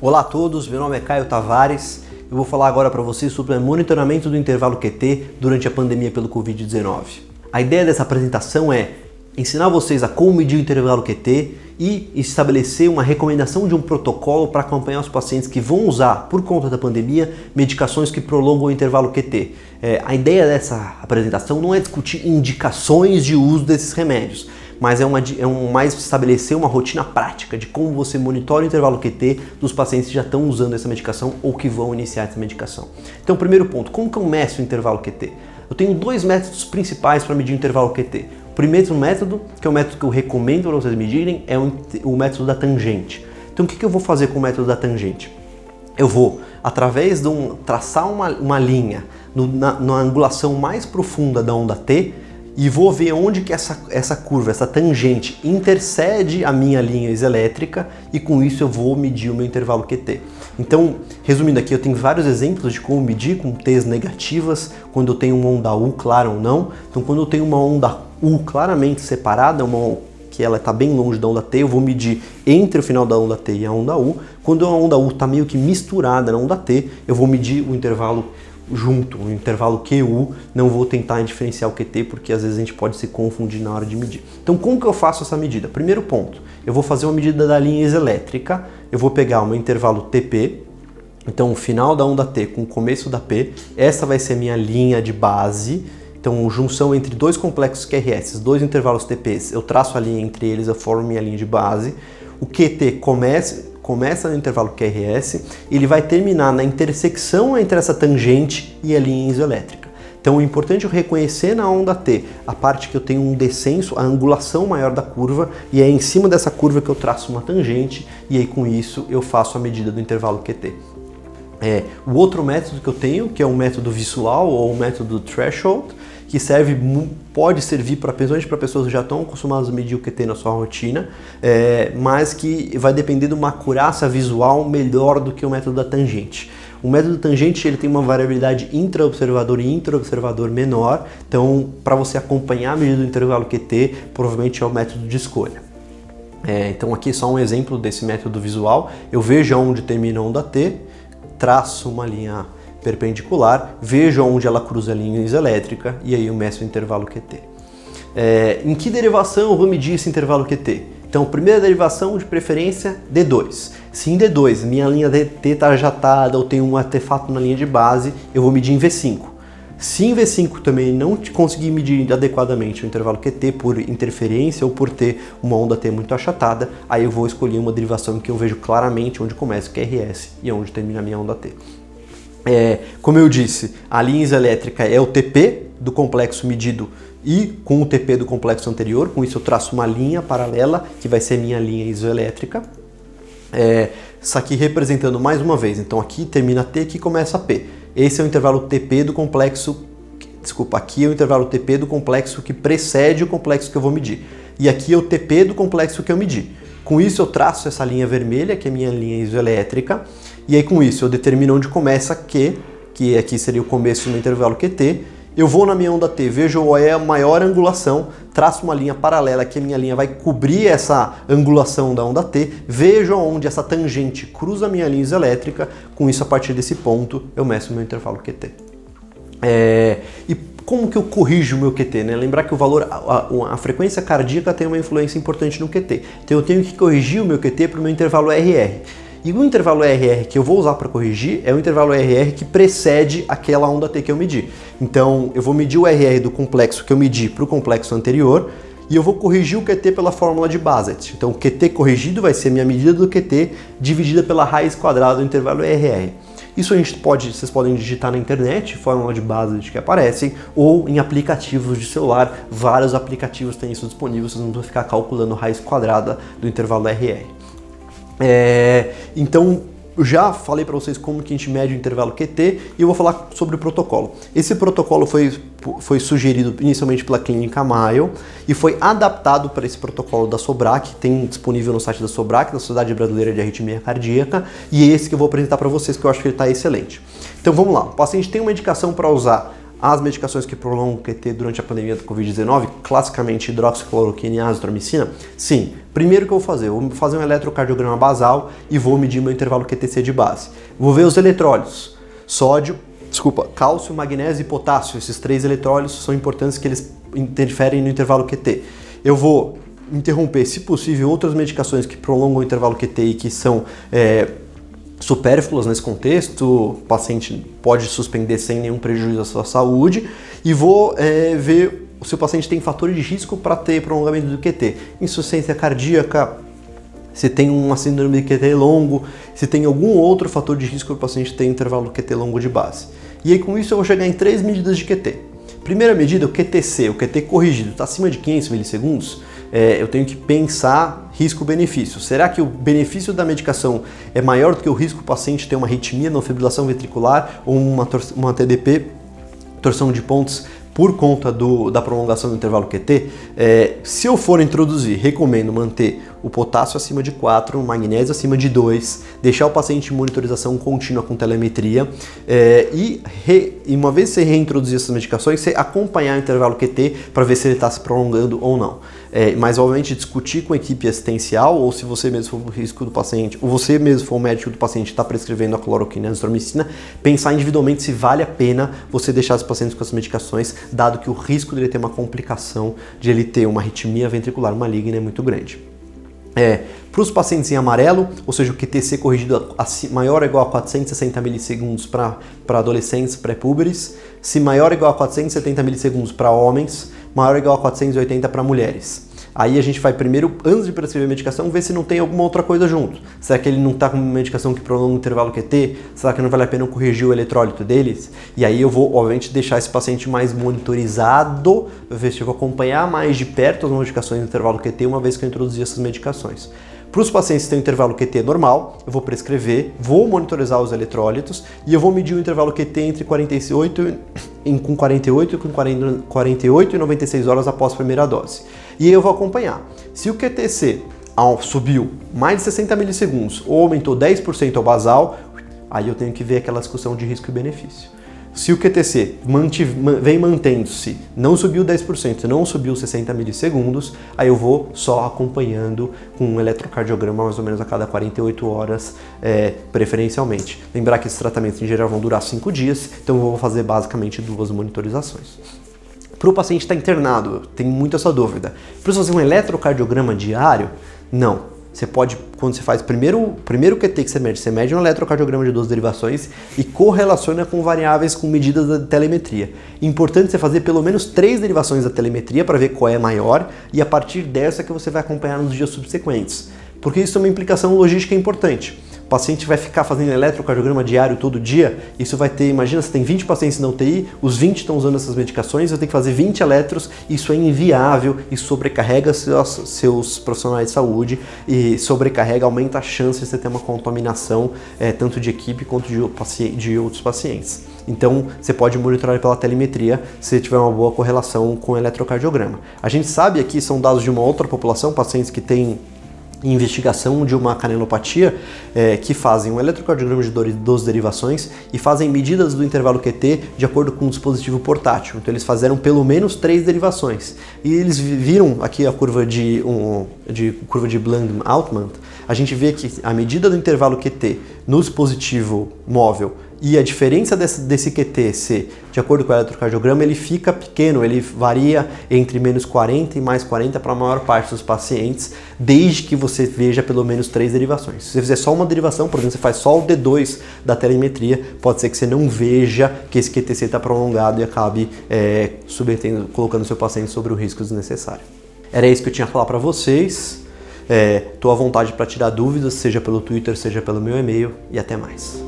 Olá a todos, meu nome é Caio Tavares. Eu vou falar agora para vocês sobre o monitoramento do intervalo QT durante a pandemia pelo Covid-19. A ideia dessa apresentação é ensinar vocês a como medir o intervalo QT e estabelecer uma recomendação de um protocolo para acompanhar os pacientes que vão usar, por conta da pandemia, medicações que prolongam o intervalo QT. A ideia dessa apresentação não é discutir indicações de uso desses remédios, mas mais estabelecer uma rotina prática de como você monitora o intervalo QT dos pacientes que já estão usando essa medicação ou que vão iniciar essa medicação. Então, primeiro ponto, como que eu meço o intervalo QT? Eu tenho dois métodos principais para medir o intervalo QT. O primeiro método, que é o método que eu recomendo para vocês medirem, é o método da tangente. Então, o que eu vou fazer com o método da tangente? Eu vou, através de traçar uma linha na angulação mais profunda da onda T, e vou ver onde que essa curva, essa tangente, intercede a minha linha isoelétrica e com isso eu vou medir o meu intervalo QT. Então, resumindo aqui, eu tenho vários exemplos de como medir com T's negativas, quando eu tenho uma onda U clara ou não. Então, quando eu tenho uma onda U claramente separada, que ela está bem longe da onda T, eu vou medir entre o final da onda T e a onda U. Quando a onda U está meio que misturada na onda T, eu vou medir o intervalo junto, o intervalo QU, não vou tentar diferenciar o QT porque às vezes a gente pode se confundir na hora de medir. Então como que eu faço essa medida? Primeiro ponto, eu vou fazer uma medida da linha isoelétrica, eu vou pegar o meu intervalo TP, então o final da onda T com o começo da P, essa vai ser minha linha de base, então junção entre dois complexos QRS, dois intervalos TPs, eu traço a linha entre eles, eu formo minha linha de base, o QT começa no intervalo QRS, ele vai terminar na intersecção entre essa tangente e a linha isoelétrica. Então é importante eu reconhecer na onda T a parte que eu tenho um descenso, a angulação maior da curva, e é em cima dessa curva que eu traço uma tangente, e aí com isso eu faço a medida do intervalo QT. O outro método que eu tenho, que é o método visual ou o método threshold, que pode servir principalmente para pessoas que já estão acostumadas a medir o QT na sua rotina, mas que vai depender de uma acurácia visual melhor do que o método da tangente. O método da tangente ele tem uma variabilidade intra-observador e intra-observador menor, então para você acompanhar a medida do intervalo QT, provavelmente é o método de escolha. Então aqui só um exemplo desse método visual, eu vejo onde termina a onda T, traço uma linha perpendicular, vejo onde ela cruza a linha isoelétrica e aí eu meço o intervalo QT. Em que derivação eu vou medir esse intervalo QT? Então, primeira derivação de preferência, D2. Se em D2 minha linha DT está ajatada ou tem um artefato na linha de base, eu vou medir em V5. Se em V5 também não conseguir medir adequadamente o intervalo QT por interferência ou por ter uma onda T muito achatada, aí eu vou escolher uma derivação em que eu vejo claramente onde começa o QRS e onde termina a minha onda T. Como eu disse, a linha isoelétrica é o TP do complexo medido e com o TP do complexo anterior, com isso eu traço uma linha paralela, que vai ser minha linha isoelétrica. Isso aqui representando mais uma vez, então aqui termina T, aqui começa P. Esse é o intervalo TP do complexo, aqui é o intervalo TP do complexo que precede o complexo que eu vou medir. E aqui é o TP do complexo que eu medi. Com isso eu traço essa linha vermelha, que é a minha linha isoelétrica, e aí com isso eu determino onde começa Q, que aqui seria o começo do intervalo QT, eu vou na minha onda T, vejo qual é a maior angulação, traço uma linha paralela, que a minha linha vai cobrir essa angulação da onda T, vejo onde essa tangente cruza a minha linha isoelétrica, com isso a partir desse ponto eu meço o meu intervalo QT. E como que eu corrijo o meu QT? Né? Lembrar que o valor, a frequência cardíaca tem uma influência importante no QT. Então eu tenho que corrigir o meu QT para o meu intervalo RR. E o intervalo RR que eu vou usar para corrigir é o intervalo RR que precede aquela onda T que eu medi. Então eu vou medir o RR do complexo que eu medi para o complexo anterior e eu vou corrigir o QT pela fórmula de Bassett. Então o QT corrigido vai ser minha medida do QT dividida pela raiz quadrada do intervalo RR. Isso vocês podem digitar na internet, fórmula de Bassett que aparecem, ou em aplicativos de celular, vários aplicativos têm isso disponível, vocês não vão ficar calculando a raiz quadrada do intervalo RR. Então, eu já falei para vocês como que a gente mede o intervalo QT e eu vou falar sobre o protocolo. Esse protocolo foi sugerido inicialmente pela Clínica Mayo e foi adaptado para esse protocolo da SOBRAC, tem disponível no site da SOBRAC, da Sociedade Brasileira de Arritmia Cardíaca, e é esse que eu vou apresentar para vocês, que eu acho que ele está excelente. Então vamos lá, o paciente tem uma indicação para usar as medicações que prolongam o QT durante a pandemia do Covid-19, classicamente hidroxicloroquina e azitromicina? Sim. Primeiro que eu vou fazer um eletrocardiograma basal e vou medir meu intervalo QTc de base. Vou ver os eletrólitos, cálcio, magnésio e potássio. Esses 3 eletrólitos são importantes que eles interferem no intervalo QT. Eu vou interromper, se possível, outras medicações que prolongam o intervalo QT e que são supérfluas nesse contexto, o paciente pode suspender sem nenhum prejuízo à sua saúde, e vou ver se o paciente tem fatores de risco para ter prolongamento do QT, insuficiência cardíaca, se tem uma síndrome de QT longo, se tem algum outro fator de risco para o paciente ter intervalo QT longo de base. E aí com isso eu vou chegar em 3 medidas de QT. Primeira medida, o QTc, o QT corrigido, está acima de 500 milissegundos, eu tenho que pensar risco-benefício. Será que o benefício da medicação é maior do que o risco do paciente ter uma arritmia, uma fibrilação ventricular ou uma TDP, torção de pontes, por conta da prolongação do intervalo QT? Se eu for introduzir, recomendo manter o potássio acima de 4, o magnésio acima de 2, deixar o paciente em monitorização contínua com telemetria e uma vez você reintroduzir essas medicações, você acompanhar o intervalo QT para ver se ele está se prolongando ou não. Mas obviamente discutir com a equipe assistencial, ou se você mesmo for o risco do paciente, ou você mesmo for o médico do paciente está prescrevendo a cloroquina e a azitromicina, pensar individualmente se vale a pena você deixar os pacientes com essas medicações, dado que o risco dele ter uma complicação, de ele ter uma arritmia ventricular maligna é muito grande. Para os pacientes em amarelo, ou seja, o QTc corrigido maior ou igual a 460 milissegundos para adolescentes pré-púberes, se maior ou igual a 470 milissegundos para homens, maior ou igual a 480 para mulheres. Aí a gente vai primeiro, antes de prescrever a medicação, ver se não tem alguma outra coisa junto. Será que ele não está com uma medicação que prolonga o intervalo QT? Será que não vale a pena corrigir o eletrólito deles? E aí eu vou, obviamente, deixar esse paciente mais monitorizado, ver se eu vou acompanhar mais de perto as modificações do intervalo QT uma vez que eu introduzir essas medicações. Para os pacientes que têm um intervalo QT normal, eu vou prescrever, vou monitorizar os eletrólitos e eu vou medir o intervalo QT entre 48 e 96 horas após a primeira dose. E aí eu vou acompanhar. Se o QTc subiu mais de 60 milissegundos ou aumentou 10% ao basal, aí eu tenho que ver aquela discussão de risco e benefício. Se o QTc vem mantendo-se, não subiu 10%, não subiu 60 milissegundos, aí eu vou só acompanhando com um eletrocardiograma mais ou menos a cada 48 horas, preferencialmente. Lembrar que esses tratamentos em geral vão durar 5 dias, então eu vou fazer basicamente 2 monitorizações. Para o paciente estar internado, tem muito essa dúvida. Precisa fazer um eletrocardiograma diário? Não. Você pode, quando você faz primeiro QT que você mede um eletrocardiograma de 2 derivações e correlaciona com variáveis com medidas da telemetria. Importante você fazer pelo menos 3 derivações da telemetria para ver qual é maior e a partir dessa que você vai acompanhar nos dias subsequentes. Porque isso é uma implicação logística importante. O paciente vai ficar fazendo eletrocardiograma diário todo dia, isso vai ter, imagina, você tem 20 pacientes na UTI, os 20 estão usando essas medicações, você tem que fazer 20 eletros, isso é inviável e sobrecarrega seus profissionais de saúde e sobrecarrega, aumenta a chance de você ter uma contaminação tanto de equipe quanto de outros pacientes. Então, você pode monitorar pela telemetria se tiver uma boa correlação com o eletrocardiograma. A gente sabe aqui, são dados de uma outra população, pacientes que têm investigação de uma canelopatia, que fazem um eletrocardiograma de 12 derivações e fazem medidas do intervalo QT de acordo com um dispositivo portátil. Então eles fizeram pelo menos 3 derivações. E eles viram aqui a curva de Bland-Altman, a gente vê que a medida do intervalo QT no dispositivo móvel e a diferença desse QTc, de acordo com o eletrocardiograma, ele fica pequeno, ele varia entre menos 40 e mais 40 para a maior parte dos pacientes, desde que você veja pelo menos 3 derivações. Se você fizer só uma derivação, por exemplo, você faz só o D2 da telemetria, pode ser que você não veja que esse QTc está prolongado e acabe colocando o seu paciente sobre o risco desnecessário. Era isso que eu tinha a falar para vocês. Estou à vontade para tirar dúvidas, seja pelo Twitter, seja pelo meu e-mail, e até mais.